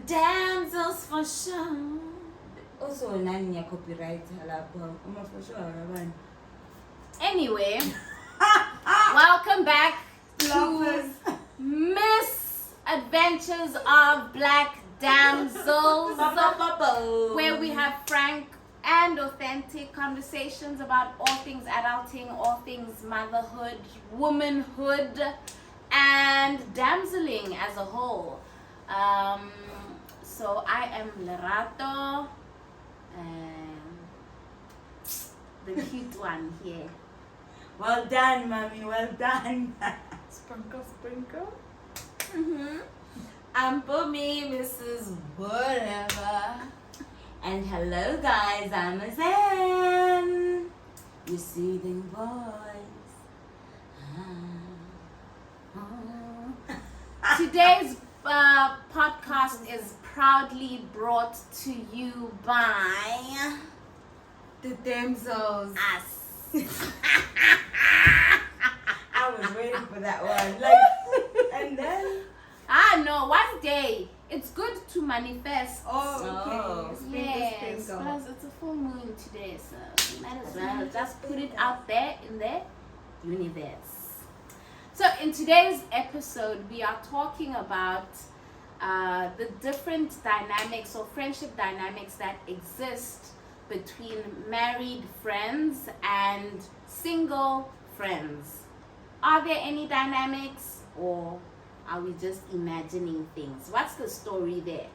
Damsels for sure. Also, nani ya copyright halapo. For sure. Anyway, welcome back to Misadventures of Black Damsels, where we have frank and authentic conversations about all things adulting, all things motherhood, womanhood, and damseling as a whole. So I am Lerato, the cute one here. Well done, mommy. Well done. Sprinkle, sprinkle. I'm Bumi, Mrs. Whatever. And hello, guys. I'm Azan. Your soothing voice. Today's podcast is proudly brought to you by the Damsels. Us. I was waiting for that one. And then? No, one day. It's good to manifest. Oh, okay. Yes, plus it's a full moon today, so you might as well just put it out there in the universe. So in today's episode, we are talking about the different dynamics or friendship dynamics that exist between married friends and single friends. Are there any dynamics, or are we just imagining things? What's the story there?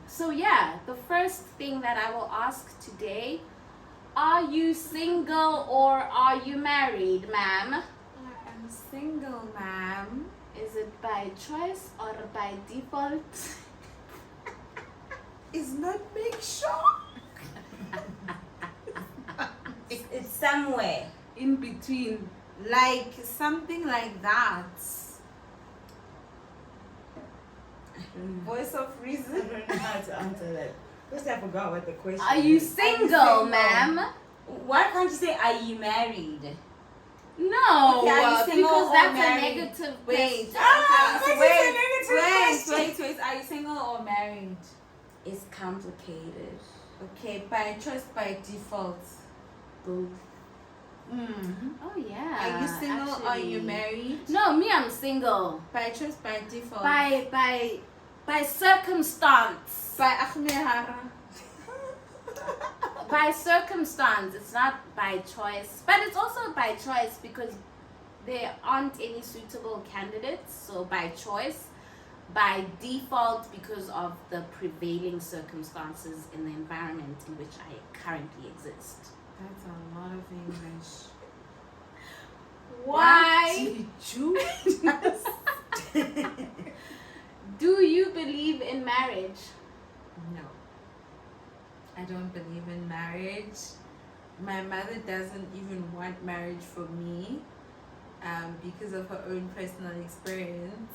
So yeah, the first thing that I will ask today, are you single or are you married, ma'am? I'm single, ma'am. Is it by choice or by default? It's not make sure. It's somewhere In between. like something like that. Voice of reason. I don't know how to answer that. First, I forgot what the question Are you single, ma'am? Why can't you say, are you married? No, Okay, are you single because or that's married? a negative Wait. question. Wait. Are you single or married? It's complicated. Okay, by choice, by default. Both. Oh yeah. Are you single or are you married? No, me, I'm single. By choice, by default. By circumstance. By Ahmehara. By circumstance. It's not by choice, but it's also by choice because there aren't any suitable candidates. So by choice, by default, because of the prevailing circumstances in the environment in which I currently exist. That's a lot of English. Why What did you do you believe in marriage? No. I don't believe in marriage. My mother doesn't even want marriage for me because of her own personal experience.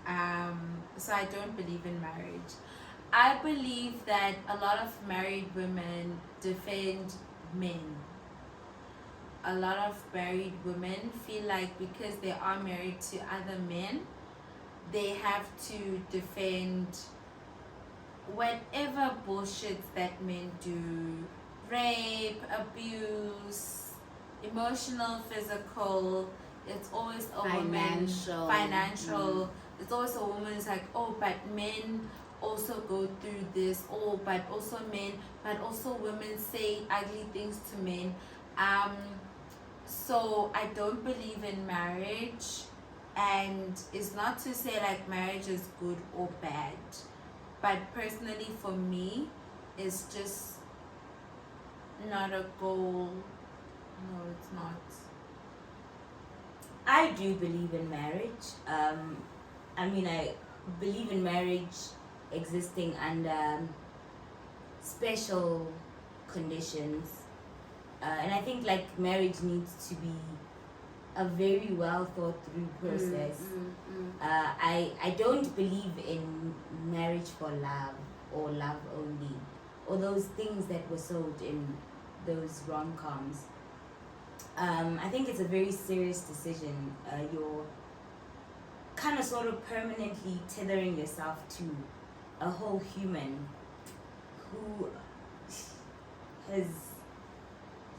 So I don't believe in marriage. I believe that a lot of married women defend men. A lot of married women feel like because they are married to other men, they have to defend whatever bullshit that men do. Rape, abuse, emotional, physical. It's always a Financial. woman. Financial. It's always a woman who's like, oh, but men also go through this. Oh, but also men. But also women say ugly things to men. So I don't believe in marriage. And it's not to say like marriage is good or bad, but personally for me, it's just not a goal. No, it's not. I do believe in marriage. I believe in marriage existing under special conditions. And I think like marriage needs to be a very well thought through process. I don't believe in marriage for love or love only, or those things that were sold in those rom-coms. I think it's a very serious decision. You're kind of sort of permanently tethering yourself to a whole human who has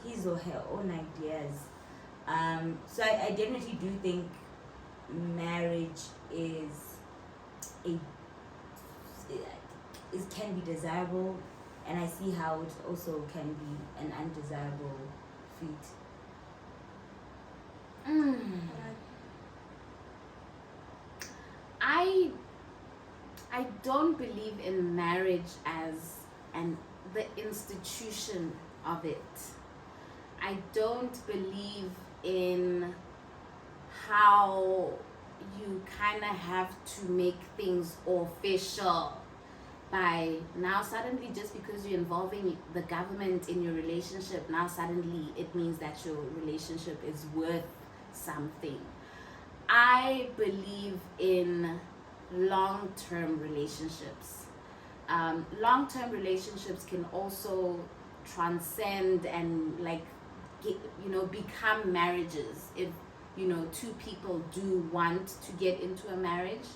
his or her own ideas. So I definitely do think marriage can be desirable, and I see how it also can be an undesirable feat. I don't believe in marriage as the institution of it. I don't believe in how you kind of have to make things official by now suddenly, just because you're involving the government in your relationship, now suddenly it means that your relationship is worth something. I believe in long-term relationships. Long-term relationships can also transcend and become marriages. If two people do want to get into a marriage,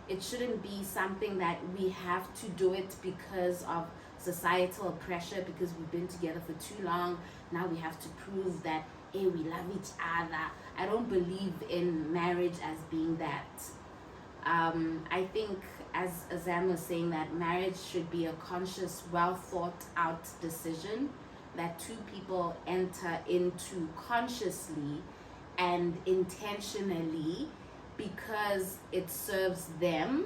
it shouldn't be something that we have to do it because of societal pressure, because we've been together for too long. Now we have to prove that, hey, we love each other. I don't believe in marriage as being that. I think, as Azam was saying, that marriage should be a conscious, well thought out decision that two people enter into consciously and intentionally, because it serves them,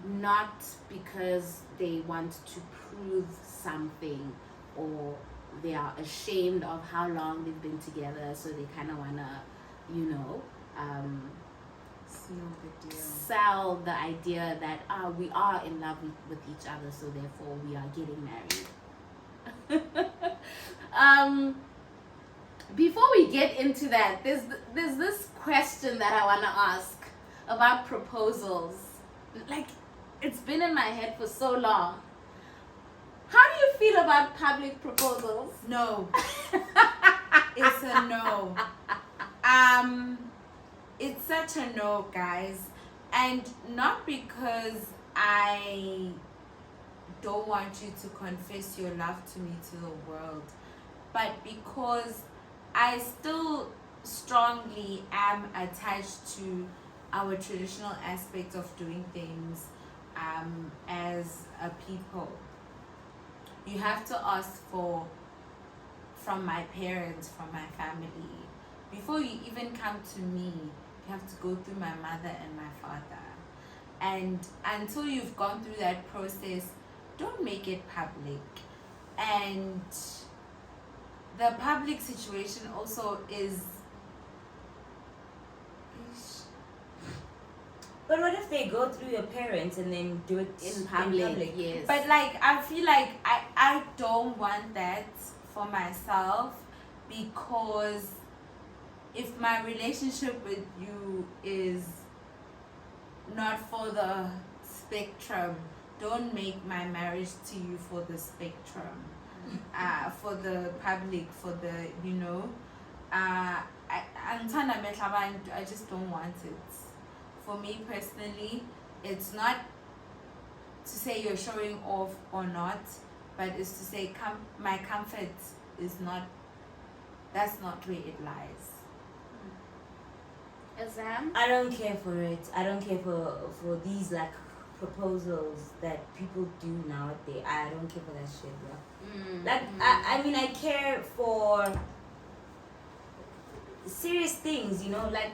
not because they want to prove something, or they are ashamed of how long they've been together, so they kind of want to, sell the idea that we are in love with each other, so therefore we are getting married. Before we get into that, there's this question that I want to ask about proposals. Like, it's been in my head for so long. How do you feel about public proposals? No. It's a no. It's such a no, guys. And not because I don't want you to confess your love to me to the world, but because I still strongly am attached to our traditional aspect of doing things as a people. You have to ask from my parents, from my family. Before you even come to me, you have to go through my mother and my father. And until you've gone through that process, don't make it public. And the public situation also is... But what if they go through your parents and then do it in public? Yes. But I feel like I don't want that for myself, because if my relationship with you is not for the spectrum, don't make my marriage to you for the spectrum. For the public, for the, I just don't want it. For me personally, it's not to say you're showing off or not, but it's to say my comfort is not, that's not where it lies. Azam? I don't care for it. I don't care for these like proposals that people do nowadays. I don't care for that shit, bro. I care for serious things, like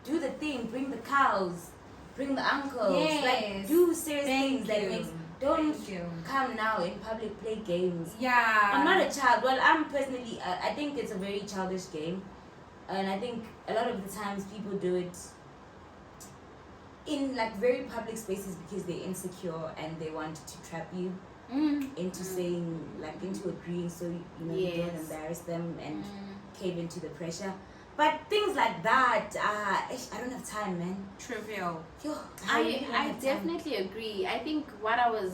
do the thing, bring the cows, bring the uncles, like Yes. do serious Thank things that you. makes. Don't Thank you. come now in public, play games. Yeah. I'm not a child. Well, I'm personally, I think it's a very childish game. And I think a lot of the times people do it in like very public spaces because they're insecure and they want to trap you into saying, like into agreeing so you know you don't Yes. embarrass them and cave into the pressure. But things like that, I don't have time, man. Trivial. Yo, really don't I have time. definitely agree. I think what I was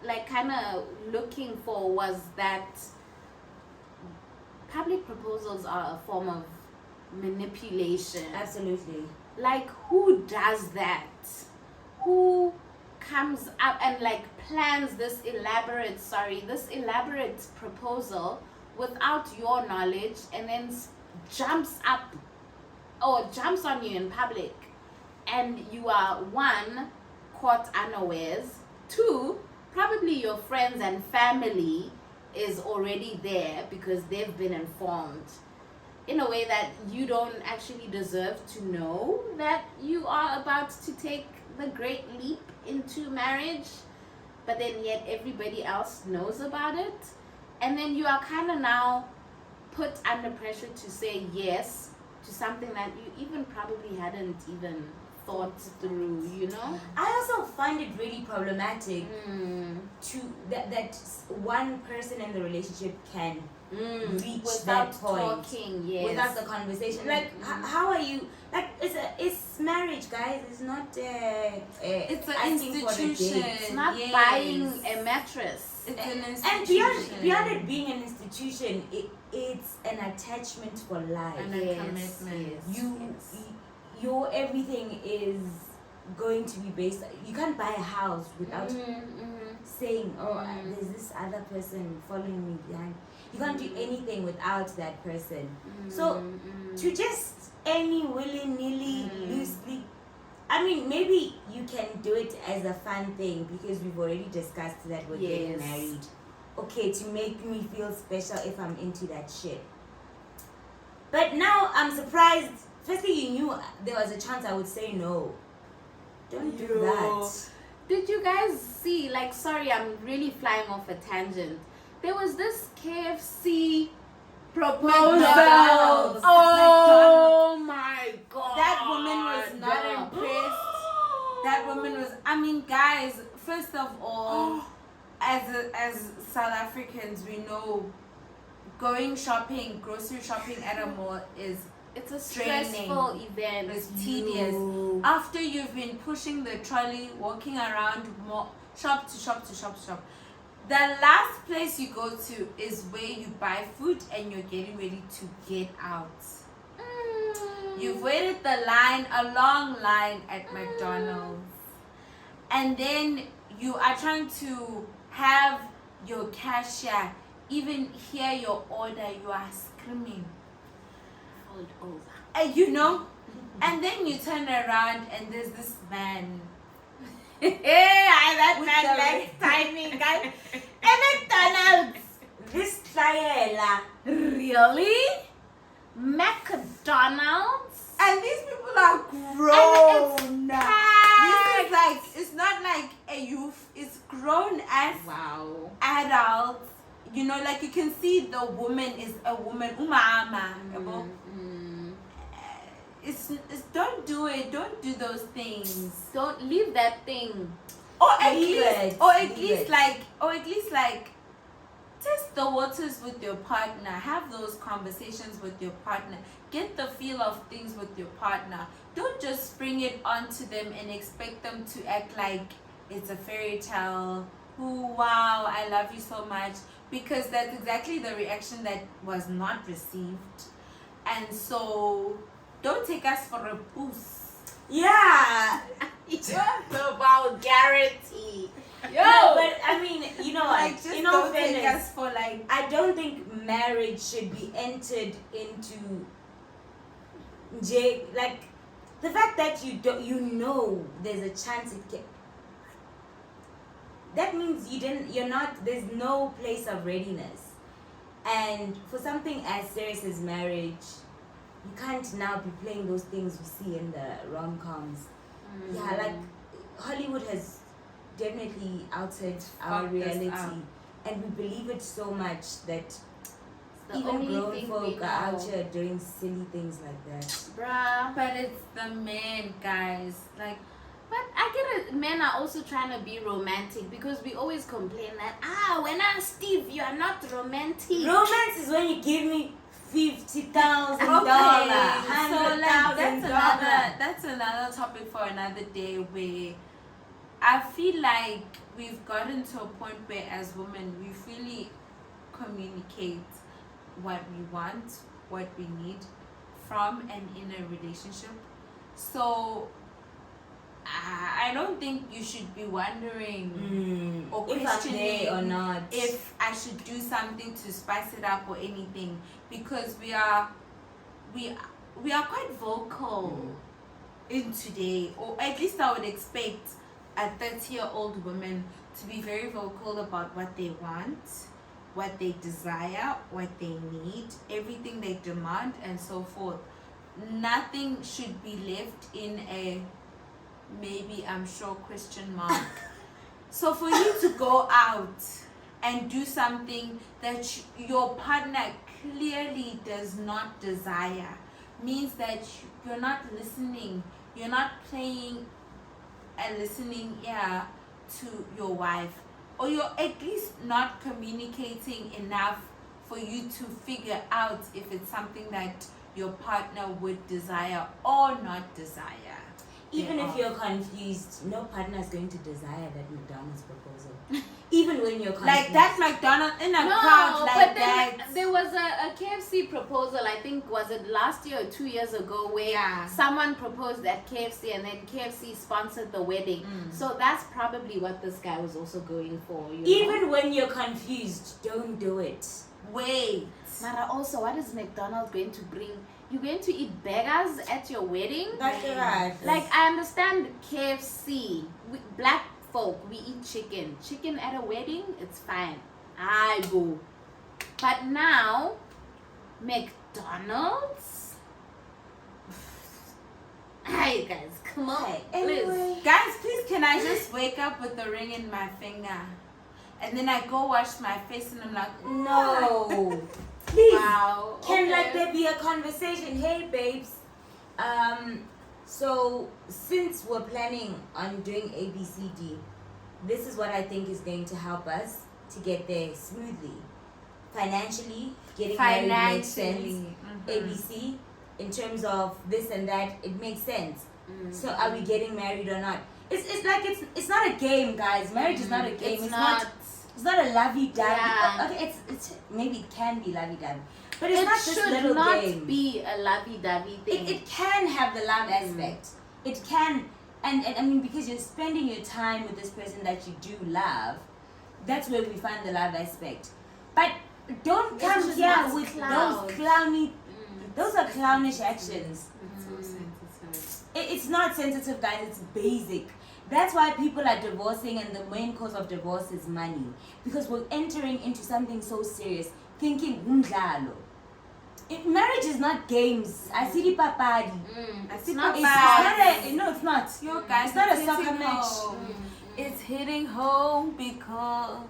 like kind of looking for was that public proposals are a form of manipulation. Absolutely. Like, who does that? Who comes up and like plans this elaborate proposal without your knowledge and then jumps up or jumps on you in public, and you are one, caught unawares, two, probably your friends and family is already there because they've been informed in a way that you don't actually deserve to know that you are about to take the great leap into marriage, but then yet everybody else knows about it, and then you are kind of now put under pressure to say yes to something that you even probably hadn't even thought through, you know? I also find it really problematic to that one person in the relationship can reach Without that point talking, yes. without the conversation. Like, how are you? Like, it's marriage, guys. It's not. It's an asking for a date. institution. It's not Yes. buying a mattress. It's an And institution. beyond it being an institution, it's an attachment for life. And a commitment. Your everything is going to be based. You can't buy a house without saying, "Oh, there's this other person following me behind." You can't do anything without that person. So to just any willy-nilly, loosely, I mean, maybe you can do it as a fun thing because we've already discussed that we're getting Yes. married. Okay, to make me feel special if I'm into that shit. But now I'm surprised. Firstly, you knew there was a chance I would say no. Don't do that. Did you guys see, like, sorry, I'm really flying off a tangent. There was this KFC proposal. McDonald's. Oh my god. That woman was not impressed. That woman was. I mean, guys. First of all, as South Africans, we know going shopping, grocery shopping at a mall is It's a draining. stressful event. It's tedious. After you've been pushing the trolley, walking around shop to shop to shop to shop, the last place you go to is where you buy food and you're getting ready to get out. You've waited a long line at McDonald's, and then you are trying to have your cashier even hear your order. You are screaming. Fold over. And you know, and then you turn around and there's this man. That With man the likes timing, guys. And McDonald's. This trial. Really? McDonald's? And these people are grown. This is like, it's not like a youth, it's grown as Wow. adults. You know, like you can see the woman is a woman. Umama. It's don't do it. Don't do those things. Don't leave that thing. Or at Leave least, it. or at Leave least it. like, test the waters with your partner. Have those conversations with your partner. Get the feel of things with your partner. Don't just spring it onto them and expect them to act like it's a fairy tale. Ooh, wow, I love you so much. Because that's exactly the reaction that was not received. And so, don't take us for a boost. Yeah. The vulgarity. No, but I mean, you know what? Like, just In all don't take fairness, us for like. I don't think marriage should be entered into like the fact that you know there's a chance it can. That means there's no place of readiness. And for something as serious as marriage, you can't now be playing those things we see in the rom-coms. Yeah, like Hollywood has definitely altered our Fucked us reality, up. and we believe it so much that The even only grown thing folk we are out know. here doing silly things like that. Bruh. But it's the men, guys. Like, But I get it, men are also trying to be romantic because we always complain that, when I'm Steve, you are not romantic. Romance is when you give me $50,000, so like $100,000. that's another topic for another day, where I feel like we've gotten to a point where as women we really communicate what we want, what we need from and in a relationship. So I don't think you should be wondering or if I'm questioning there or not. if I should do something to spice it up or anything, because we are quite vocal in today, or at least I would expect a 30-year-old woman to be very vocal about what they want, what they desire, what they need, everything they demand, and so forth. Nothing should be left in a maybe, I'm sure, question mark. So for you to go out and do something that your partner clearly does not desire means that you're not listening, you're not playing a listening ear to your wife, or you're at least not communicating enough for you to figure out if it's something that your partner would desire or not desire. Even if you're confused, no partner is going to desire that McDonald's proposal. Even when you're confused. Like that McDonald's in a No, crowd like but then that. there was a KFC proposal, I think, was it last year or 2 years ago, where someone proposed at KFC and then KFC sponsored the wedding. So that's probably what this guy was also going for. Even when you're confused, don't do it. Wait. Mara, also, what is McDonald's going to bring? You're going to eat burgers at your wedding? That's right. Like, I understand KFC. Black folk, we eat chicken. Chicken at a wedding, it's fine. I go. But now, McDonald's? Hi, guys, come on. Anyway. Guys, please, can I just wake up with the ring in my finger? And then I go wash my face and I'm like, No. Please. Wow. Can okay. there be a conversation? Hey, babes. So since we're planning on doing ABCD, this is what I think is going to help us to get there smoothly. Financially, getting married makes sense. ABC, in terms of this and that, it makes sense. So are we getting married or not? It's not a game, guys. Marriage is not a game. It's not a lovey-dovey. Yeah. Okay, it's maybe it can be lovey-dovey, but it's It not this little should not game. be a lovey-dovey thing. It can have the love aspect. It can, and I mean, because you're spending your time with this person that you do love, that's where we find the love aspect. But don't come just here not with cloud. those clowny. Those are clownish actions. It's so sensitive. It's not sensitive, guys. It's basic. That's why people are divorcing, and the main cause of divorce is money. Because we're entering into something so serious, thinking umdlalo. Marriage is not games. I see the papadi. It's not It's bad. not. No, it's not. Yo, guys, It's not a hitting soccer match. home. It's hitting home because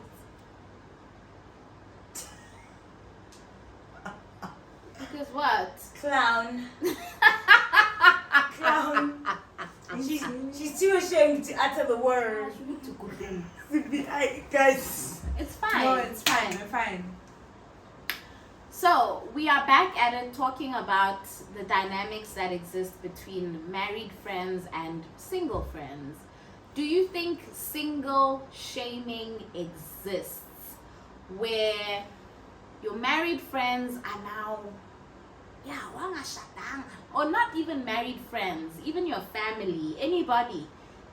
Because what? Clown. Clown. She's too ashamed to utter the word. Guys. It's fine. no, it's fine. We're fine. So we are back at it, talking about the dynamics that exist between married friends and single friends. Do you think single shaming exists, where your married friends are now, or not even married friends, even your family, anybody?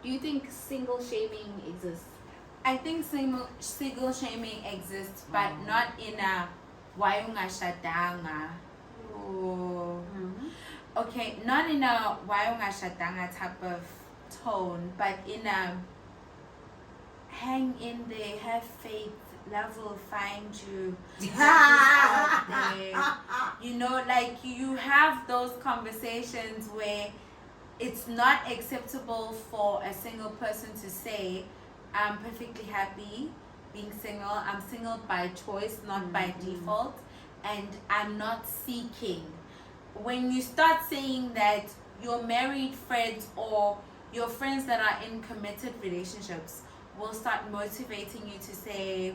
Do you think single shaming exists? I think single shaming exists, but not in a why ungashadanga. Okay, not in a why ungashadanga type of tone, but in a hang in there, have faith, love will find you. Love is out there. You know, like you have those conversations where it's not acceptable for a single person to say, I'm perfectly happy being single. I'm single by choice, not by default, and I'm not seeking. When you start saying that, your married friends or your friends that are in committed relationships will start motivating you to say,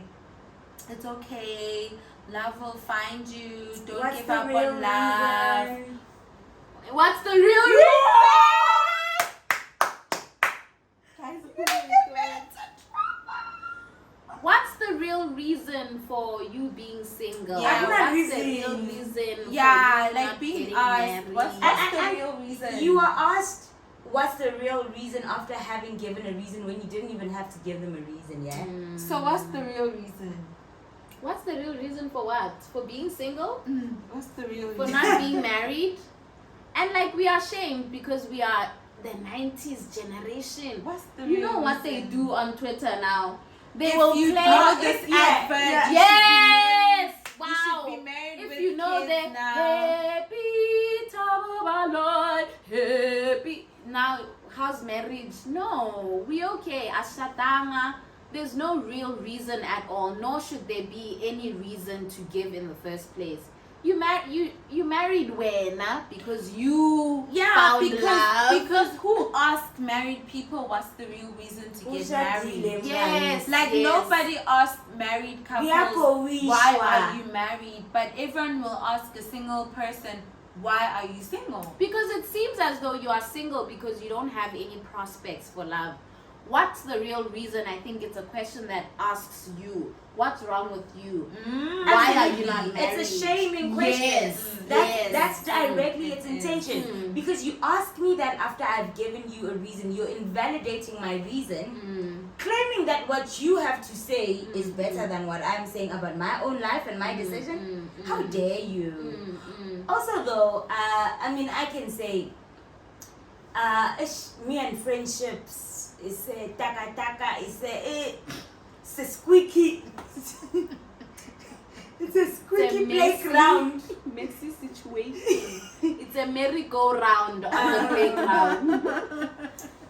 it's okay, love will find you, don't give up on love. What's the real reason? What's the real reason for you being single? Yeah, what's the real reason? Yeah, for you like not being getting asked, married? what's the real reason? You are asked what's the real reason after having given a reason when you didn't even have to give them a reason, yeah? So what's the real reason? What's the real reason for what? For being single? What's the real For reason? not being married? And like we are shamed because we are the 90s generation. What's the You real know what reason? they do on Twitter now? They If will you play know this advert, yeah. Yes! you Wow! should be married If with you know kids that now. happy time of our life, happy now, how's marriage? No, we okay. Ashatanga. There's no real reason at all, nor should there be any reason to give in the first place. You married when? Because you found love. because who asked married people what's the real reason to get married? Yes, Like yes. nobody asked married couples why are you married, but everyone will ask a single person, why are you single? Because it seems as though you are single because you don't have any prospects for love. What's the real reason? I think it's a question that asks you, what's wrong with you? Why are you not married? It's a shaming question. Yes, That's directly its intention. Because you ask me that after I've given you a reason, you're invalidating my reason, claiming that what you have to say is better than what I'm saying about my own life and my decision. How dare you? Also though, I mean, I can say, me and friendships, it's a taka, it's a squeaky, it's a squeaky playground. Messy situation. It's a merry-go-round on the playground.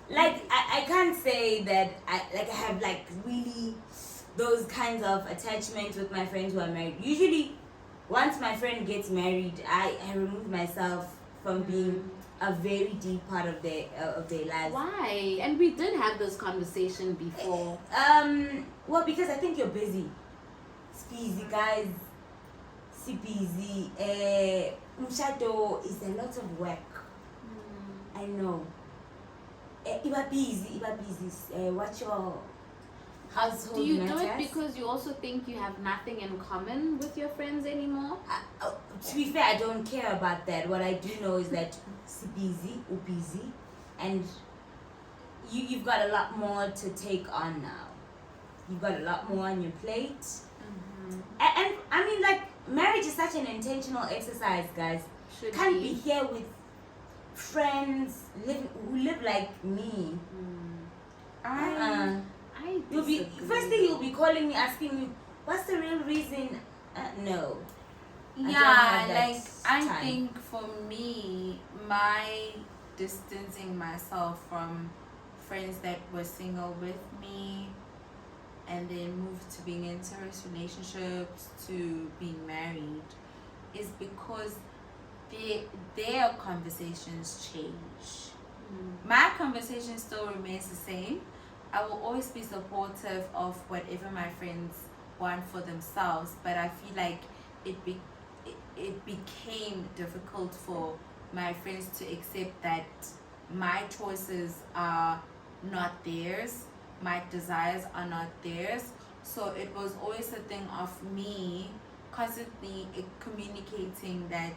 Like I can't say that I have like really those kinds of attachments with my friends who are married. Usually, once my friend gets married, I remove myself from being a very deep part of their lives. Why? And we did have this conversation before. Well, because I think you're busy. It's busy, guys. Si busy. Mshato is a lot of work. I know. Iba busy. What's your household Do you matters? do it because you also think you have nothing in common with your friends anymore? To be fair, I don't care about that. What I do know is that si busy, and you've got a lot more to take on now. You've got a lot more on your plate. And I mean, like, marriage is such an intentional exercise, guys. Should Can't be here with friends who live like me. First thing you'll be calling me, asking me, what's the real reason? No. Yeah, like I time. think for me, my distancing myself from friends that were single with me and then moved to being in serious relationships to being married is because their conversations change. My conversation still remains the same. I will always be supportive of whatever my friends want for themselves, but I feel like it became difficult for my friends to accept that my choices are not theirs, my desires are not theirs. So it was always a thing of me constantly communicating that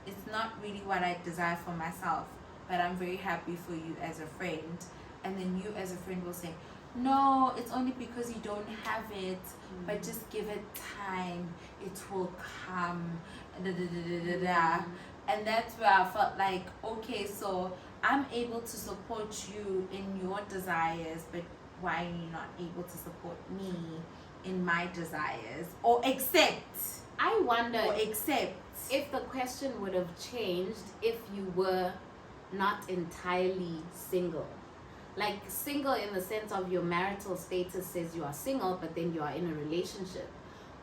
it's not really what I desire for myself, but I'm very happy for you as a friend. And then you as a friend will say, no, it's only because you don't have it, but just give it time, it will come. And that's where I felt like, okay, so I'm able to support you in your desires, but why are you not able to support me in my desires or accept I wonder or accept. if the question would have changed if you were not entirely single. Like single in the sense of your marital status says you are single, but then you are in a relationship.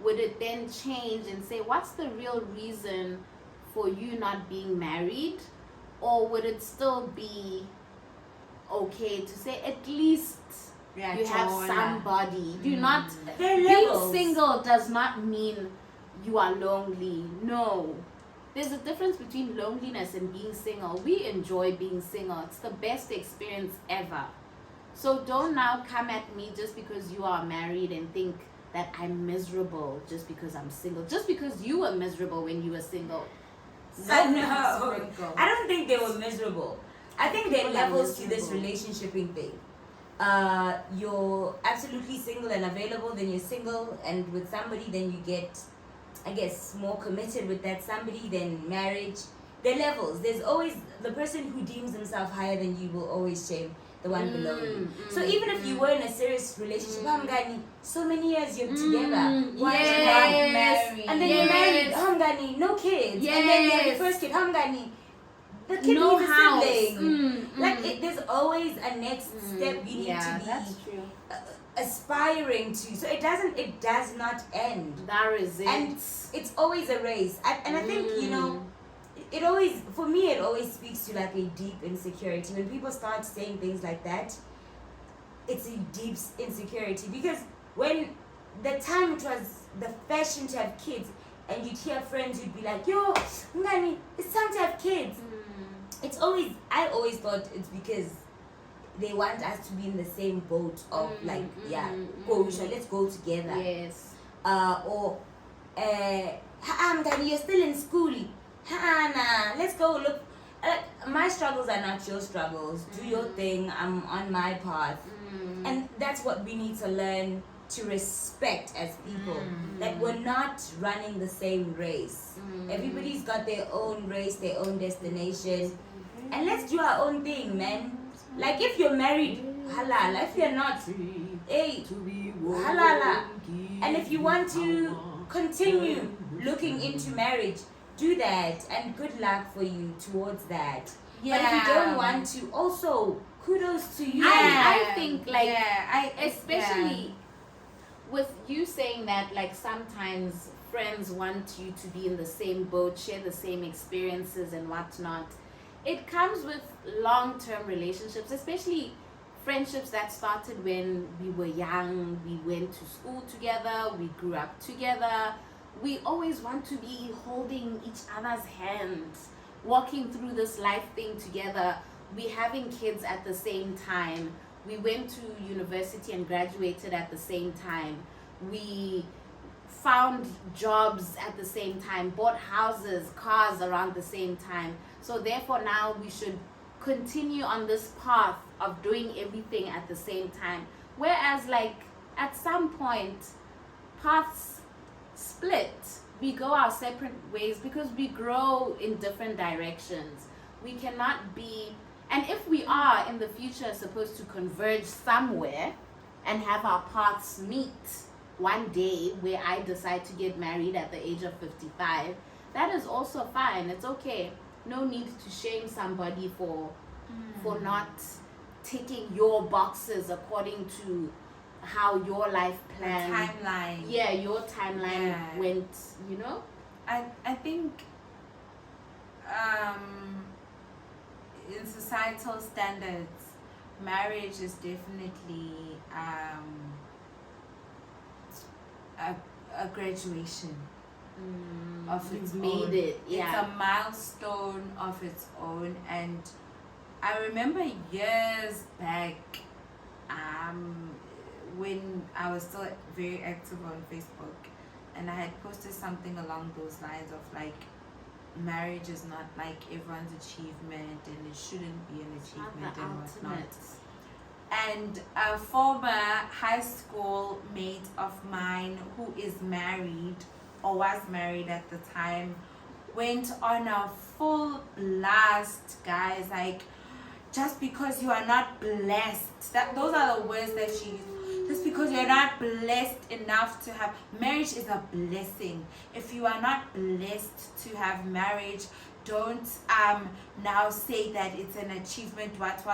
Would it then change and say, what's the real reason for you not being married? Or would it still be okay to say at least you have somebody? Do not being single does not mean you are lonely. No. There's a difference between loneliness and being single. We enjoy being single. It's the best experience ever. So don't now come at me just because you are married and think that I'm miserable just because I'm single. Just because you were miserable when you were single. No, I don't think they were miserable. I think there are levels to this relationshiping thing. You're absolutely single and available, then you're single and with somebody, then you get, I guess, more committed with that somebody than marriage. There are levels. There's always the person who deems himself higher than you will always shame the one below you. So even if you were in a serious relationship, so many years you're together, why are you not married? And then you're married, no kids, and then you have your first kid, the kid No needs house. a sibling. There's always a next step you need to be that's true. aspiring to. So it does not end. That is it. And it's always a race. And I think, it always speaks to like a deep insecurity. When people start saying things like that, it's a deep insecurity. Because when the time it was the fashion to have kids, and you'd hear friends, you'd be like, yo, Ngani, it's time to have kids. I always thought it's because they want us to be in the same boat of let's go together. Yes. Ngani, you're still in school. Let's go look. My struggles are not your struggles. Do your thing. I'm on my path. And that's what we need to learn to respect as people. That we're not running the same race. Everybody's got their own race, their own destination. And let's do our own thing, man. Like if you're married, halala. If you're not, hey, halala. And if you want to continue looking into marriage, do that, and good luck for you towards that. But if you don't want to, also kudos to you. I think especially with you saying that, like sometimes friends want you to be in the same boat, share the same experiences and whatnot. It comes with long-term relationships, especially friendships that started when we were young. We went to school together, we grew up together. We always want to be holding each other's hands, walking through this life thing together. We having kids at the same time. We went to university and graduated at the same time. We found jobs at the same time, bought houses, cars around the same time. So therefore now we should continue on this path of doing everything at the same time. Whereas like at some point, paths split. We go our separate ways because we grow in different directions. We cannot be, and if we are in the future supposed to converge somewhere and have our paths meet one day where I decide to get married at the age of 55, that is also fine. It's okay. No need to shame somebody for not ticking your boxes according to how your life plan, timeline. Your timeline went. I think in societal standards, marriage is definitely a graduation of its own. Made it. It's a milestone of its own. And I remember years back, when I was still very active on Facebook, and I had posted something along those lines of like, marriage is not like everyone's achievement, and it shouldn't be an achievement and whatnot. And a former high school mate of mine who is married or was married at the time went on a full blast, guys, like, just because you are not blessed, those are the words that she used. Just because you're not blessed enough to have marriage is a blessing. If you are not blessed to have marriage, don't now say that it's an achievement. What.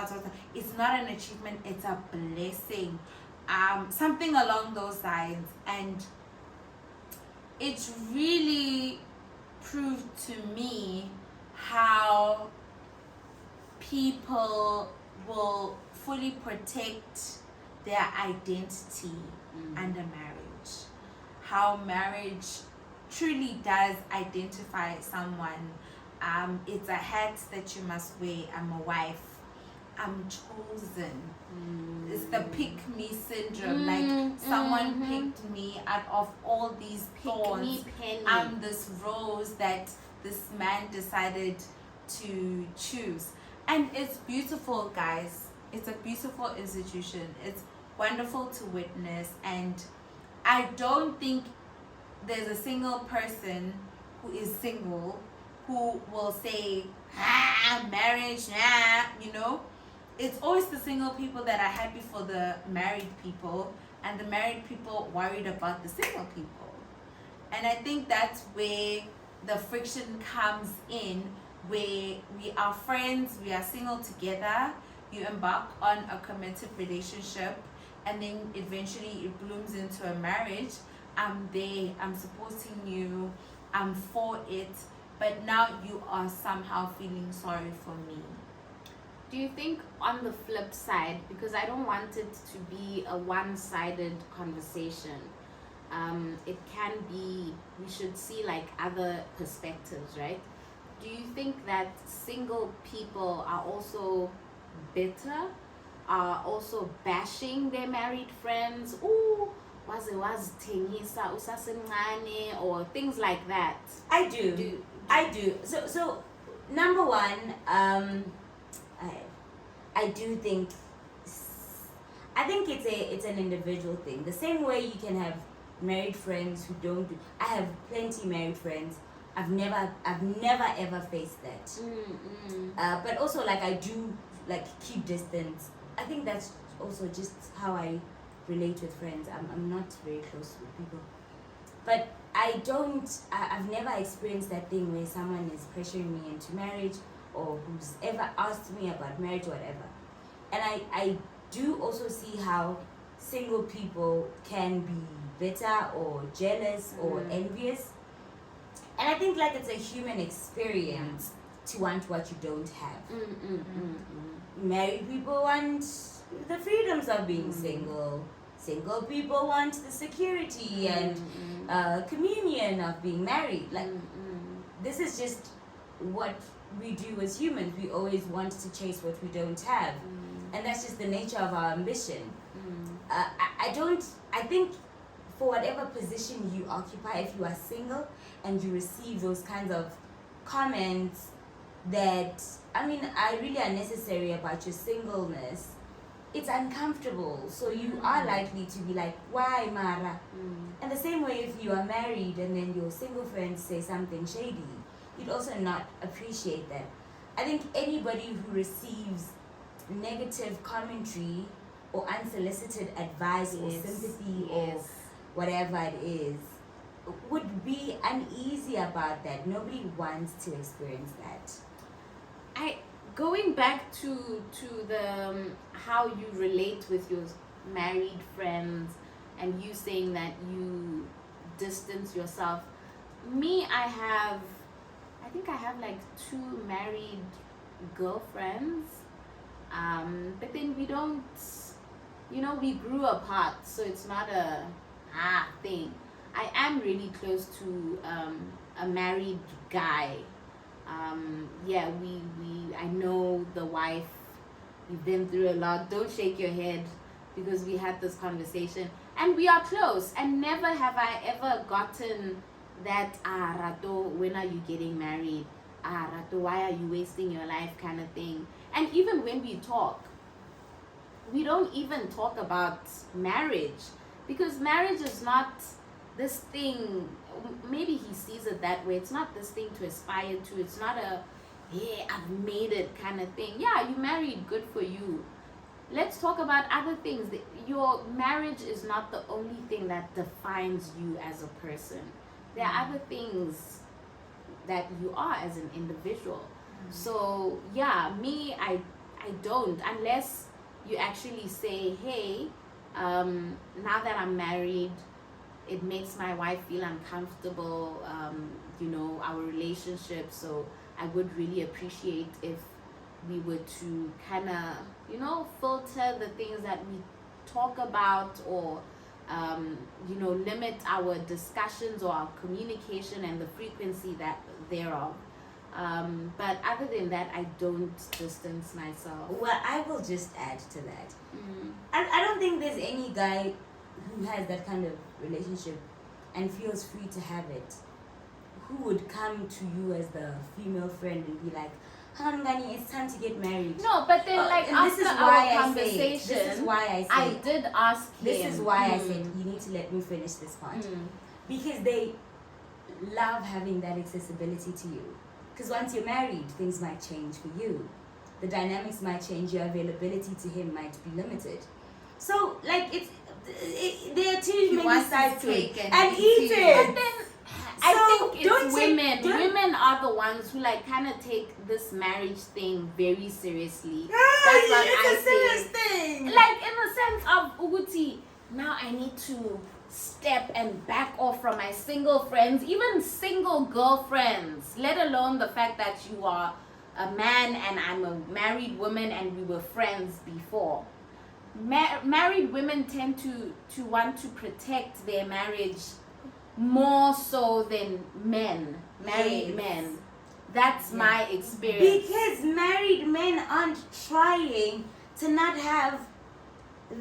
It's not an achievement, it's a blessing. Something along those lines. And it really proved to me how people will fully protect their identity under marriage. How marriage truly does identify someone. It's a hat that you must wear. I'm a wife. I'm chosen. It's the pick me syndrome. Like someone picked me out of all these thorns. I'm this rose that this man decided to choose. And it's beautiful, guys. It's a beautiful institution. It's wonderful to witness. And I don't think there's a single person who is single who will say, marriage, It's always the single people that are happy for the married people, and the married people worried about the single people. And I think that's where the friction comes in, where we are friends, we are single together, you embark on a committed relationship, and then eventually it blooms into a marriage. I'm there, I'm supporting you, I'm for it, but now you are somehow feeling sorry for me. Do you think on the flip side, because I don't want it to be a one-sided conversation, it can be, we should see like other perspectives, right? Do you think that single people are also bitter, are also bashing their married friends? Ooh, was tengisa usasemncane, or things like that? I do. So number one, I do think, I think it's an individual thing. The same way you can have married friends who don't do. I have plenty married friends. I've never ever faced that. But also, like, I do like keep distance. I think that's also just how I relate with friends. I'm not very close with people, but I've never experienced that thing where someone is pressuring me into marriage, or who's ever asked me about marriage or whatever. And I do also see how single people can be bitter or jealous or envious. And I think like it's a human experience to want what you don't have. Married people want the freedoms of being single. Single people want the security and communion of being married. Like this is just what we do as humans. We always want to chase what we don't have, and that's just the nature of our ambition. I think for whatever position you occupy, if you are single and you receive those kinds of comments that are really unnecessary about your singleness, it's uncomfortable. So you are likely to be like, why, Mara? And the same way, if you are married and then your single friends say something shady, you'd also not appreciate that. I think anybody who receives negative commentary or unsolicited advice or sympathy or whatever it is would be uneasy about that. Nobody wants to experience that. Going back to the how you relate with your married friends, and you saying that you distance yourself. Me, I think I have like 2 married girlfriends, but then we don't, we grew apart, so it's not a thing. I am really close to a married guy. I know the wife. We've been through a lot. Don't shake your head, because we had this conversation and we are close, and never have I ever gotten that Rato, when are you getting married? Rato, why are you wasting your life kind of thing. And even when we talk, we don't even talk about marriage, because marriage is not this thing. Maybe he sees it that way. It's not this thing to aspire to. It's not a I've made it kind of thing. Yeah, you married, good for you, let's talk about other things. Your marriage is not the only thing that defines you as a person. There are other things that you are as an individual. So yeah, me, I don't, unless you actually say, hey, now that I'm married, it makes my wife feel uncomfortable, our relationship. So I would really appreciate if we were to kind of, filter the things that we talk about, or, limit our discussions or our communication and the frequency thereof. But other than that, I don't distance myself. Well, I will just add to that. I don't think there's any guy who has that kind of relationship and feels free to have it, who would come to you as the female friend and be like, Hangani, it's time to get married. No, but then after our conversation, this is why I I did ask him. This is why I said you need to let me finish this part. Because they love having that accessibility to you. Because once you're married, things might change for you. The dynamics might change. Your availability to him might be limited. So, there are too many sides to it. And eat it. But then, I think it's women. Women are the ones who kind of take this marriage thing very seriously. That's what it's a serious thing. In the sense of Uguti, now I need to step and back off from my single friends, even single girlfriends, let alone the fact that you are a man and I'm a married woman and we were friends before. Married women tend to want to protect their marriage more so than married men. That's my experience. Because married men aren't trying to not have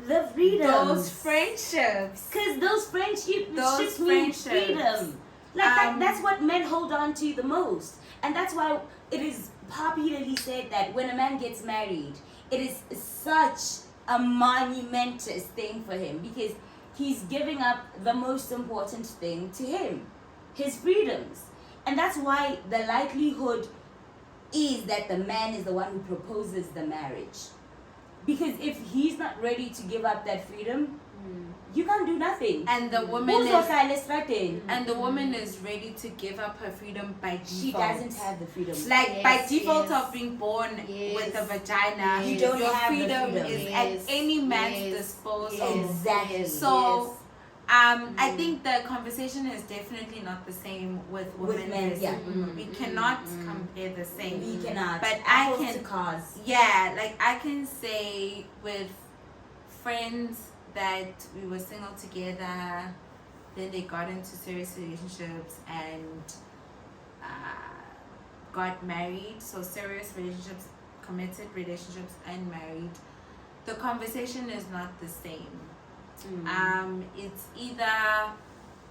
the freedom. Those friendships. Because those friendships mean freedom. That's what men hold on to the most. And that's why it is popularly said that when a man gets married, it is such a monumentous thing for him, because he's giving up the most important thing to him, his freedoms. And that's why the likelihood is that the man is the one who proposes the marriage. Because if he's not ready to give up that freedom, you can't do nothing. And the woman is ready to give up her freedom by default. She doesn't have the freedom. By default of being born with a vagina, you don't your have freedom the freedom. is at any man's disposal. Exactly. So I think the conversation is definitely not the same with women versus women. We cannot compare the same. We cannot. But I can say with friends that we were single together, then they got into serious relationships and got married. So serious relationships, committed relationships, and married. The conversation is not the same. It's either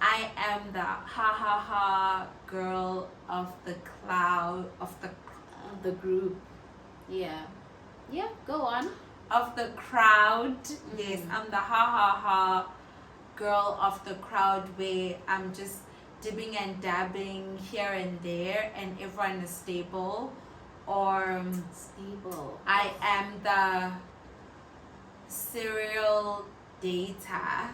I am the ha girl of the group. Go on. Of the crowd. Yes, I'm the ha girl of the crowd, where I'm just dipping and dabbing here and there and everyone is stable. Or I am the serial data,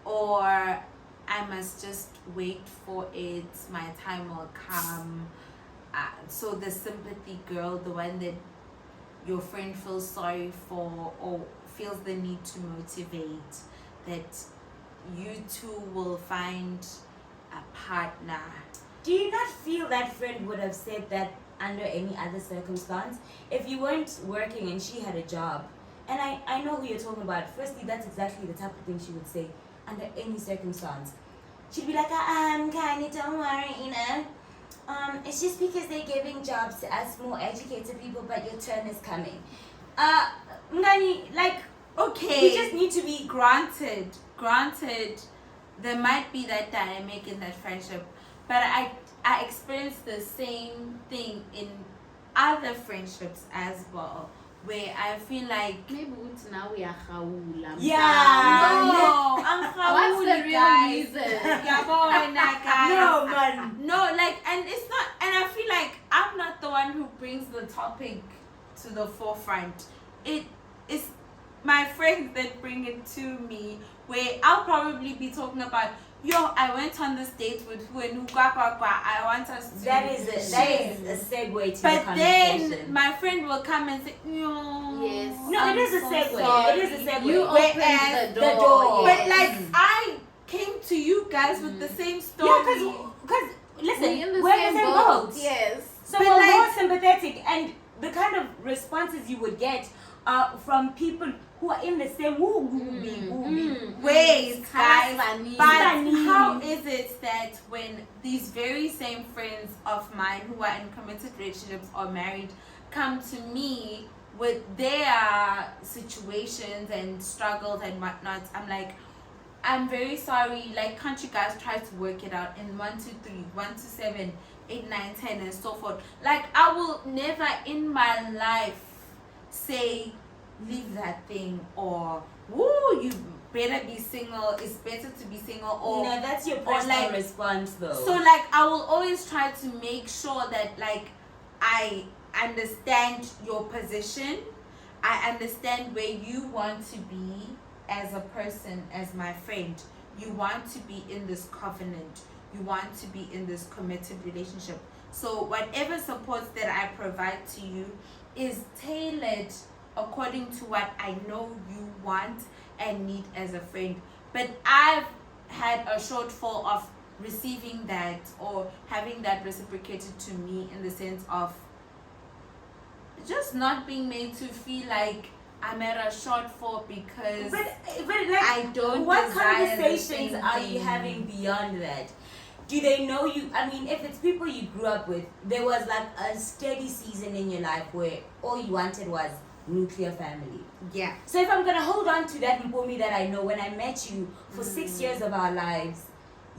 or I must just wait for it, my time will come. So the sympathy girl, the one that your friend feels sorry for or feels the need to motivate, that you two will find a partner. Do you not feel that friend would have said that under any other circumstance? If you weren't working and she had a job, and I know who you're talking about. Firstly, that's exactly the type of thing she would say under any circumstance. She'd be like, Kanye, don't worry, it's just because they're giving jobs to us more educated people, but your turn is coming. Ngani, okay, we just need to be granted, there might be that dynamic in that friendship, but I experienced the same thing in other friendships as well, where I feel like maybe now we are khawula. What's the real reason? No, man. No, and it's not, and I feel like I'm not the one who brings the topic to the forefront. it's my friends that bring it to me, where I'll probably be talking about, I went on this date with who and who, I want us to. That is a segue to but the conversation. Then my friend will come and say, no. Yes. No, it is a segue. Sorry. It is a segue. You opened the door. Yes. But like, I came to you guys with the same story. Yeah, because listen, We're in the we're same in the same boat. boat. Yes. So But we're like- more sympathetic, and the kind of responses you would get are from people who are in the same ways, guys. Funny. But Funny. how is it that when these very same friends of mine who are in committed relationships or married come to me with their situations and struggles and whatnot, I'm like, I'm very sorry, like, can't you guys try to work it out in 1 2 3, 1 to 7, 8 9 10 and so forth. Like, I will never in my life say leave that thing, or woo, you better be single, it's better to be single, or no, that's your personal like, response though. so like, I will always try to make sure that like I understand your position, I understand where you want to be as a person, as my friend. You want to be in this covenant, you want to be in this committed relationship. So whatever supports that I provide to you is tailored according to what I know you want and need as a friend. But I've had a shortfall of receiving that or having that reciprocated to me, in the sense of just not being made to feel like I'm at a shortfall because but like, I don't what desire the conversations same are you thing. having beyond that? Do they know you? I mean, if it's people you grew up with, there was like a steady season in your life where all you wanted was nuclear family. Yeah. So if I'm gonna hold on to that Mpomi that I know, when I met you for 6 years of our lives,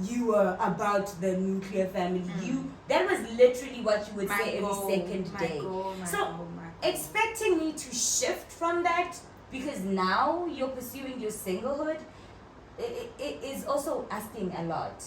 you were about the nuclear family. That was literally what you would say every second day. So expecting me to shift from that because now you're pursuing your singlehood, it is also asking a lot.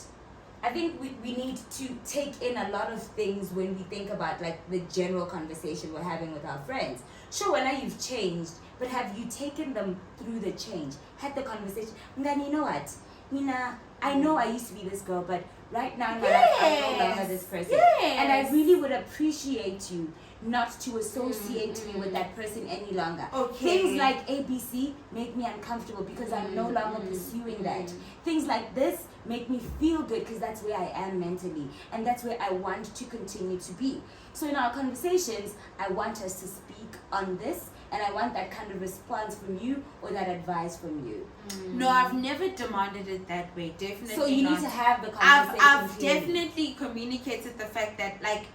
I think we need to take in a lot of things when we think about like the general conversation we're having with our friends. Sure, now you've changed, but have you taken them through the change? Had the conversation. Then you know what, Nina, I know I used to be this girl, but right now in my life I'm no longer this person. Yes. And I really would appreciate you not to associate me with that person any longer. Okay. Things like ABC make me uncomfortable because I'm no longer pursuing that. Things like this make me feel good because that's where I am mentally and that's where I want to continue to be. So in our conversations, I want us to speak on this and I want that kind of response from you or that advice from you. No, I've never demanded it that way. Definitely. So you not. need to have the conversation. I've clearly. definitely communicated the fact that, like,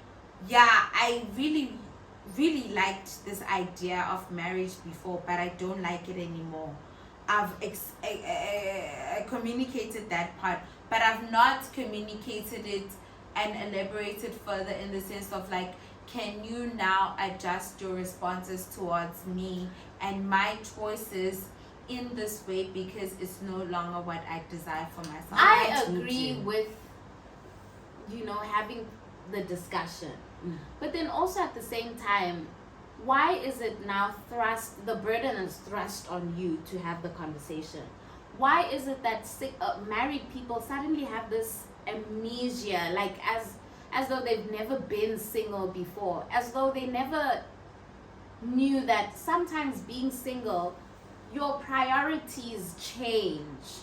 yeah, I really liked this idea of marriage before, but I don't like it anymore. I've communicated that part, but I've not communicated it and elaborated further in the sense of like, can you now adjust your responses towards me and my choices in this way because it's no longer what I desire for myself. I agree with, having the discussion. But then also at the same time, why is it now the burden is thrust on you to have the conversation? Why is it that married people suddenly have this amnesia, like as though they've never been single before, as though they never knew that sometimes being single, your priorities change.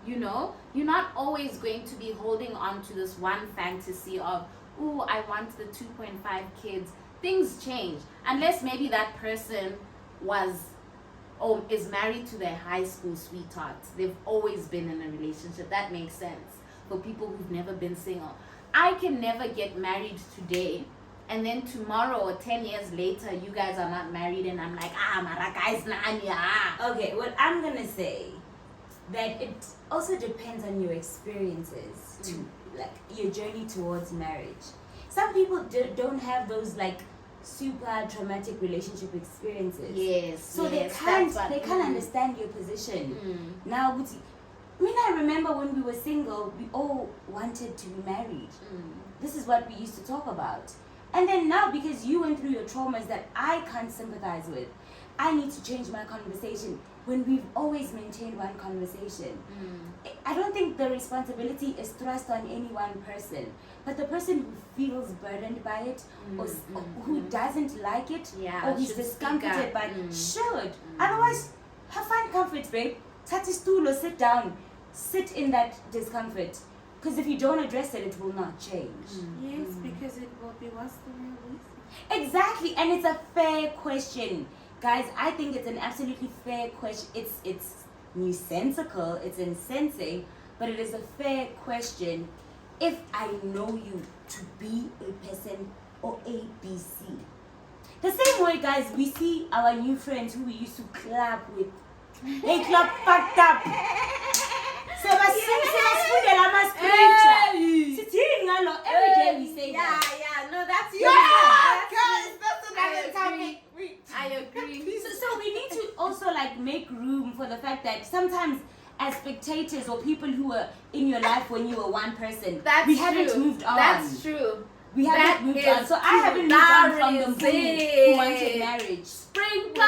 You're not always going to be holding on to this one fantasy of, ooh, I want the 2.5 kids. Things change. Unless maybe that person is married to their high school sweetheart. They've always been in a relationship. That makes sense for people who've never been single. I can never get married today and then tomorrow or 10 years later you guys are not married and I'm like, mara guys na. Okay, well, I'm gonna say that it also depends on your experiences too, like your journey towards marriage. Some people don't have those like super traumatic relationship experiences. Yes. So they can't understand your position. Now, I remember when we were single, we all wanted to be married. This is what we used to talk about. And then now, because you went through your traumas that I can't sympathize with, I need to change my conversation when we've always maintained one conversation. I don't think the responsibility is thrust on any one person, but the person who feels burdened by it or who doesn't like it or who's discomforted by it should. Otherwise, find comfort, babe. Touch a stool or sit down. Sit in that discomfort. Because if you don't address it, it will not change. Yes, because it will be what's the real reason. Exactly, and it's a fair question. Guys, I think it's an absolutely fair question. It's nonsensical, it's insensate, but it is a fair question if I know you to be a person or ABC. The same way, guys, we see our new friends who we used to club with. They club fucked up. Every day we say that. No, that's you. Guys, that's another topic. I agree. So we need to also like make room for the fact that sometimes as spectators or people who were in your life when you were one person, we haven't moved on. That's true. We haven't moved on. So I haven't moved on from the bully who wanted marriage. Sprinkle.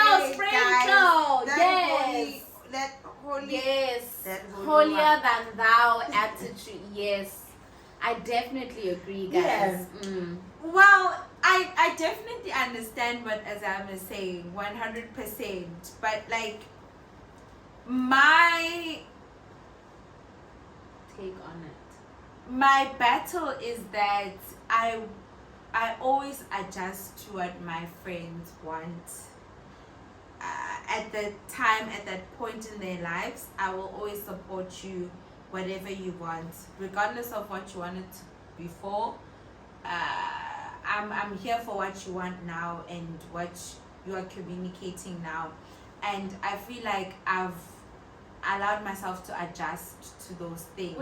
Yes. Holier than thou attitude. Yes. I definitely agree, guys. Yes. Well, I definitely understand what Azam is saying, 100%. But like, my take on it. My battle is that I always adjust to what my friends want. At that point in their lives, I will always support you, whatever you want, regardless of what you wanted before. I'm here for what you want now and what you are communicating now, and I feel like I've allowed myself to adjust to those things.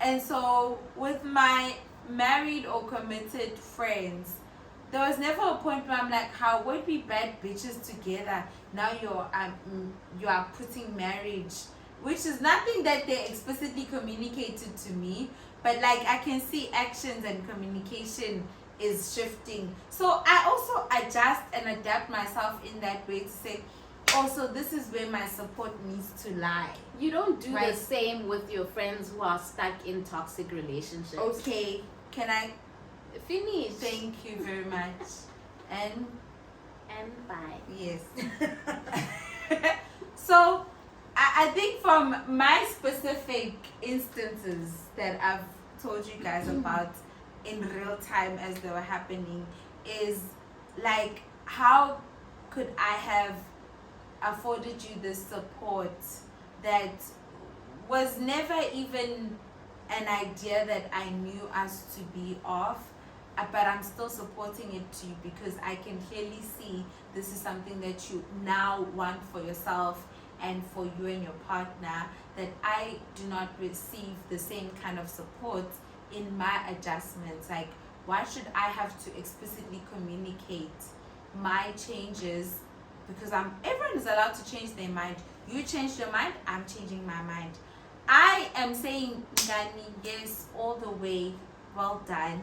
And so with my married or committed friends, there was never a point where I'm like, how would we bad bitches together? Now you are putting marriage, which is nothing that they explicitly communicated to me, but like I can see actions and communication is shifting. So I also adjust and adapt myself in that way to say, also this is where my support needs to lie. You don't do the same with your friends who are stuck in toxic relationships. Okay, can I finish? Thank you very much. And bye. Yes. So I think from my specific instances that I've told you guys about in real time as they were happening is like, how could I have afforded you this support that was never even an idea that I knew us to be off, but I'm still supporting it to you because I can clearly see this is something that you now want for yourself and for you and your partner, that I do not receive the same kind of support in my adjustments. Like, why should I have to explicitly communicate my changes? Because everyone is allowed to change their mind. You changed your mind, I'm changing my mind. I am saying, Ngani, yes, all the way, well done.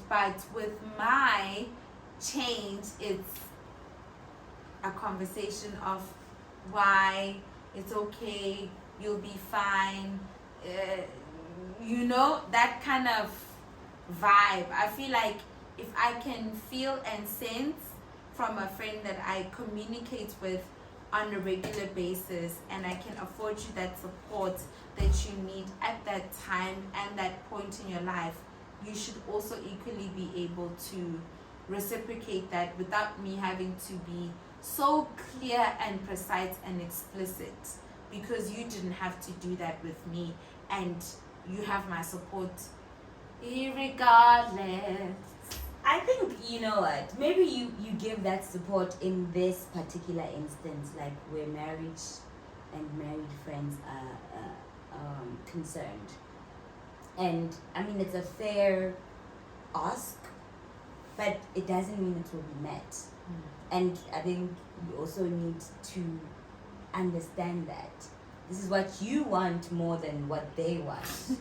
But with my change, it's a conversation of why it's okay, you'll be fine, that kind of vibe. I feel like if I can feel and sense from a friend that I communicate with on a regular basis, and I can afford you that support that you need at that time and that point in your life, you should also equally be able to reciprocate that without me having to be so clear and precise and explicit, because you didn't have to do that with me and you have my support irregardless. I think, you know what, maybe you give that support in this particular instance, like where marriage and married friends are concerned. And I mean, it's a fair ask, but it doesn't mean it will be met. And I think you also need to understand that this is what you want more than what they want.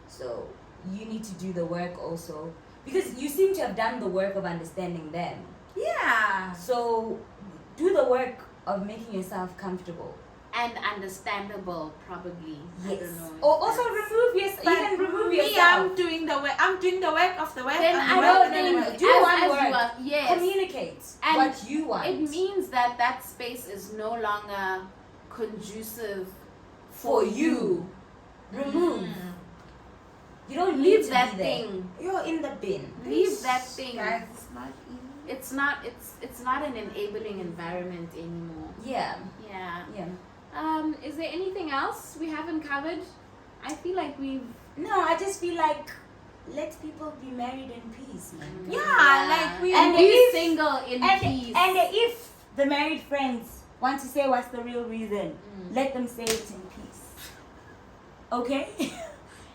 So you need to do the work also, because you seem to have done the work of understanding them. Yeah. So do the work of making yourself comfortable. And understandable, probably. I Yes. don't know. Or also remove yourself. You can remove Me, yourself. I'm doing the work. I'm doing the work of the work. Then of the I work don't of the think work. Do as one you word. are, yes. Communicate And what you want. It means that space is no longer conducive For you. Remove. You don't need Leave to that be there. thing. You're in the bin. Leave that thing. Guys, it's not easy. It's not an enabling environment anymore. Yeah. Yeah. Yeah. Is there anything else we haven't covered? I feel like we've No, I just feel like let people be married in peace, man. Yeah, like we. And be if- single in And, peace. and if the married friends want to say what's the real reason, let them say it in peace. Okay?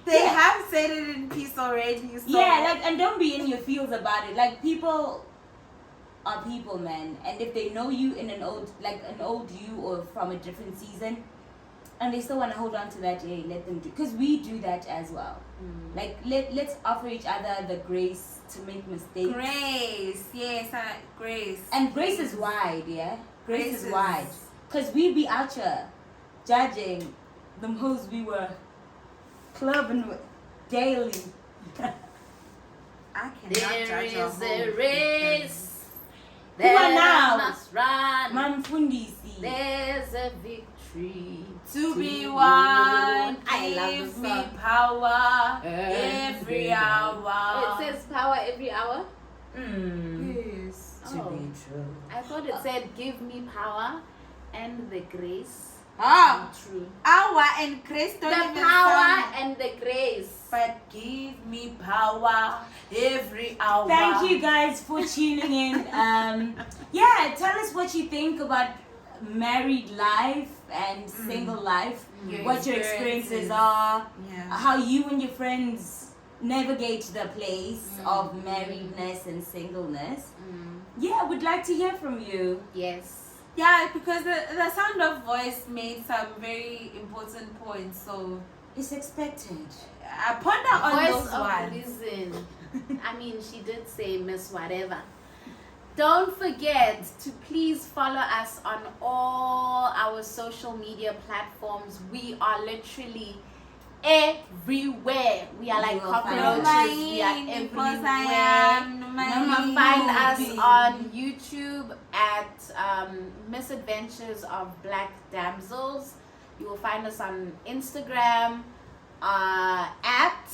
They Yeah. have said it in peace already. So. Yeah, like, and don't be in your feels about it. Like, people are people, man. And if they know you in an old you or from a different season, and they still want to hold on to that, hey, let them do. Because we do that as well. Like, let's offer each other the grace to make mistakes. Grace, yes, grace. And grace is wide, yeah? Grace Grace is wide. Because we be out here judging the hoes we were clubbing with daily. I cannot there judge is a a whole race Who are that now? I must run. Mamfundisi. There's a victory to be won. won. I love Give the me song. power Every every hour. Oh, it says power every hour. Yes. To Oh. be true. I thought it said give me power and the grace. Ah, True. hour and grace don't The even power sound. and the grace. But give me power every hour. Thank you guys for tuning in. Yeah, tell us what you think about married life and single life. What your experiences are. Yeah. How you and your friends navigate the place of marriedness and singleness. Yeah, we'd like to hear from you. Yes. Yeah, because the sound of voice made some very important points. So It's expected. I ponder on Voice those of ones. reason. I mean, she did say Miss Whatever. Don't forget to please follow us on all our social media platforms. We are literally everywhere. We are like You will find cockroaches. We are everywhere. Find us on YouTube at Misadventures of Black Damsels. You will find us on Instagram at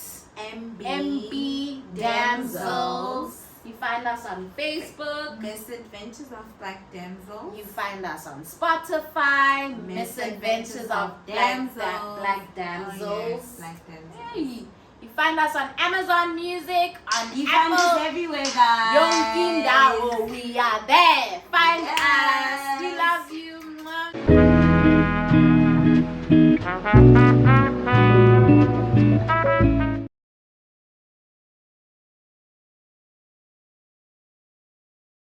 mbdamsels. You find us on Facebook. Misadventures of Black Damsels. You find us on Spotify. Misadventures of Black Damsels. Oh, yes, Black Damsels. Hey, you find us on Amazon Music, on You find us Apple. everywhere, guys. Yonkindao, we are there. Find us. We love you. Mwah.